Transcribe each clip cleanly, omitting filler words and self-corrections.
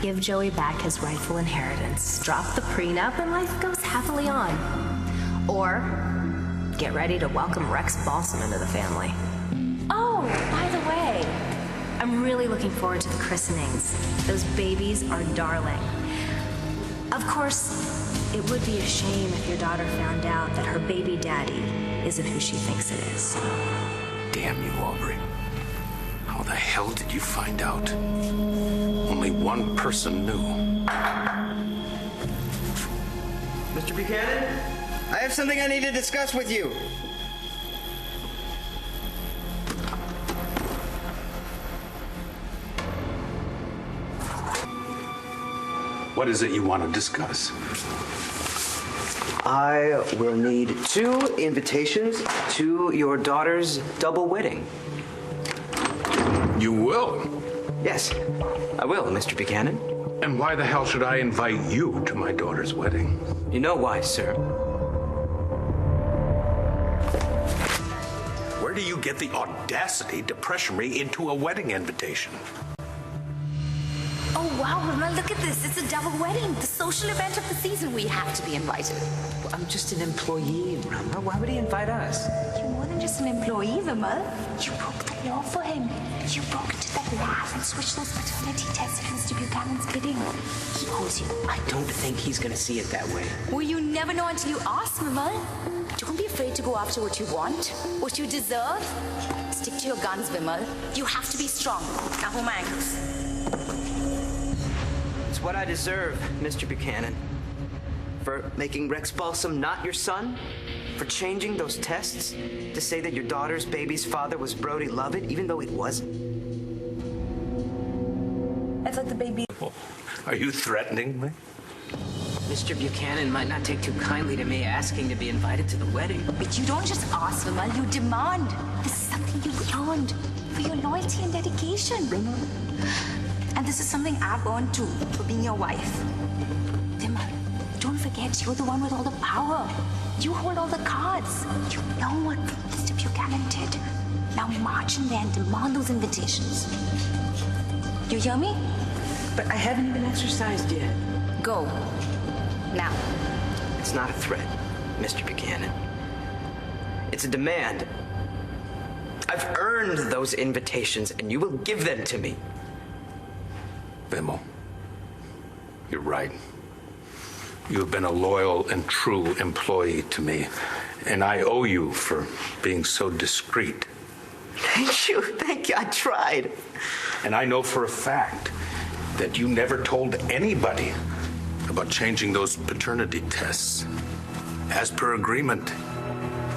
Give Joey back his rightful inheritance, drop the prenup, and life goes happily on. Or get ready to welcome Rex Balsam into the family. Oh, by the way, I'm really looking forward to the christenings. Those babies are darling. Of course, it would be a shame if your daughter found out that her baby daddy isn't who she thinks it is. Damn you, Aubrey. How the hell did you find out? Only one person knew. Mr. Buchanan, I have something I need to discuss with you. What is it you want to discuss? I will need 2 invitations to your daughter's double wedding. You will? Yes, I will, Mr. Buchanan. And why the hell should I invite you to my daughter's wedding? You know why, sir. Where do you get the audacity to pressure me into a wedding invitation? Oh, wow, Rama, look at this. It's a double wedding. The social event of the season. We have to be invited. Well, I'm just an employee, Rama. Why would he invite us? You're more than just an employee, Vimal. You broke the law for him. You broke into that lab and switched those paternity tests against Mr. Buchanan's bidding. He owes you. I don't think he's gonna see it that way. Well, you never know until you ask, Vimal. Don't be afraid to go after what you want, what you deserve. Stick to your guns, Vimal. You have to be strong. Now hold my ankles. It's what I deserve, Mr. Buchanan. For making Rex Balsam not your son? For changing those tests to say that your daughter's baby's father was Brody Lovett, even though it wasn't? I thought the baby... Are you threatening me? Mr. Buchanan might not take too kindly to me asking to be invited to the wedding. But you don't just ask, Vimal, you demand. This is something you've earned for your loyalty and dedication. And this is something I've earned too, for being your wife. Vimal, don't forget, you're the one with all the power. You hold all the cards. You know what Mr. Buchanan did. Now march in there and demand those invitations. You hear me? But I haven't even exercised yet. Go. Now. It's not a threat, Mr. Buchanan. It's a demand. I've earned those invitations, and you will give them to me. Vimal, you're right. You have been a loyal and true employee to me, and I owe you for being so discreet. Thank you. I tried. And I know for a fact that you never told anybody about changing those paternity tests. As per agreement,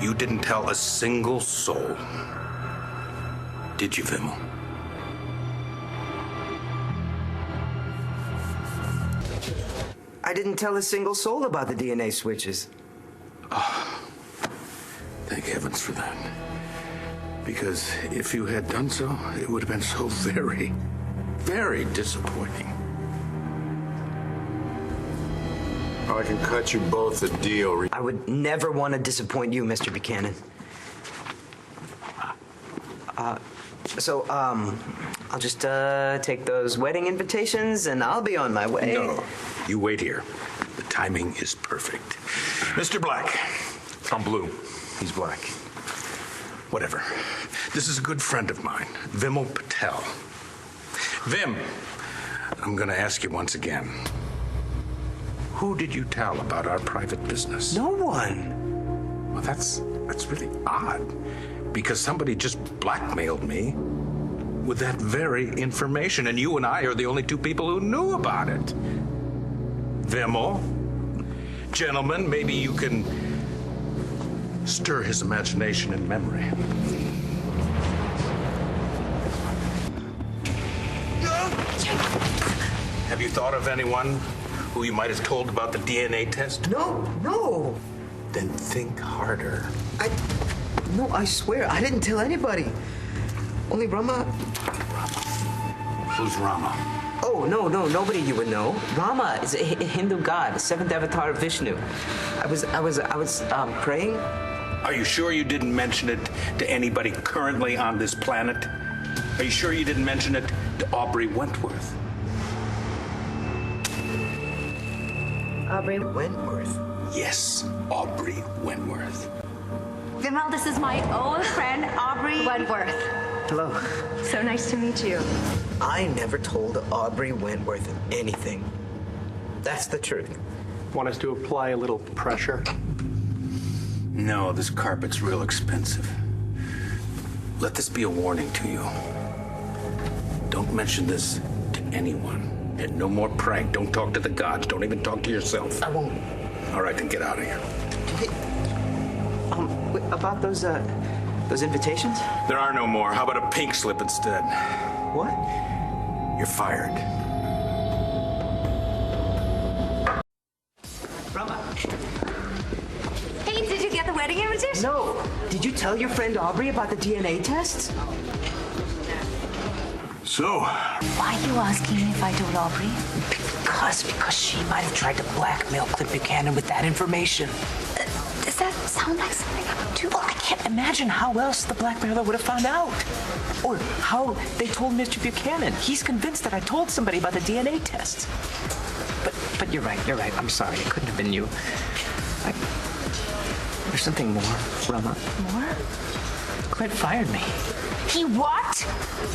you didn't tell a single soul. Did you, Vimal? I didn't tell a single soul about the DNA switches. Oh, thank heavens for that. Because if you had done so, it would have been so very, very disappointing. I can cut you both a deal. I would never want to disappoint you, Mr. Buchanan. I'll just take those wedding invitations and I'll be on my way. No, you wait here. The timing is perfect. Mr. Black. I'm blue. He's black. Whatever. This is a good friend of mine, Vimal Patel. Vim, I'm gonna ask you once again. Who did you tell about our private business? No one. Well, that's really odd, because somebody just blackmailed me with that very information, and you and I are the only 2 people who knew about it. Vimal, gentlemen, maybe you can stir his imagination and memory. Have you thought of anyone who you might have told about the DNA test? No. Then think harder. No, I swear, I didn't tell anybody. Only Rama. Who's Rama? Oh, no, nobody you would know. Rama is a Hindu god, 7th avatar of Vishnu. I was praying. Are you sure you didn't mention it to anybody currently on this planet? Are you sure you didn't mention it to Aubrey Wentworth? Aubrey. Wentworth. Yes, Aubrey Wentworth. Vimal, this is my old friend, Aubrey Wentworth. Hello. So nice to meet you. I never told Aubrey Wentworth anything. That's the truth. Want us to apply a little pressure? No, this carpet's real expensive. Let this be a warning to you. Don't mention this to anyone. And no more prank. Don't talk to the gods. Don't even talk to yourself. I won't. All right, then get out of here. Hey, wait, about those invitations? There are no more. How about a pink slip instead? What? You're fired. Rama. Hey, did you get the wedding invitation? No. Did you tell your friend Aubrey about the DNA tests? So, Why are you asking me if I told Aubrey? Because she might have tried to blackmail Clint Buchanan with that information. Does that sound like something I would do? Well, I can't imagine how else the blackmailer would have found out. Or how they told Mr. Buchanan. He's convinced that I told somebody about the DNA tests. But you're right. I'm sorry. It couldn't have been you. There's something more, Rama. More? Clint fired me. He what?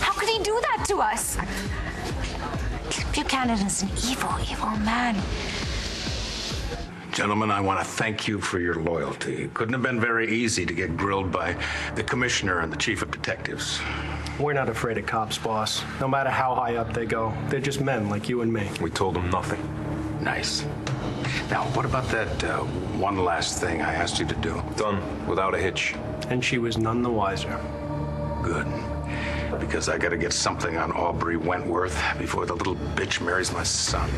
How could he do that to us? Buchanan is an evil, evil man. gentlemen, I want to thank you for your loyalty. It couldn't have been very easy to get grilled by the commissioner and the chief of detectives. We're not afraid of cops, boss. No matter how high up they go, they're just men like you and me. We told them nothing. Nice. Now, what about that one last thing I asked you to do? Done without a hitch. And she was none the wiser. Good. Because I got to get something on Aubrey Wentworth before the little bitch marries my son.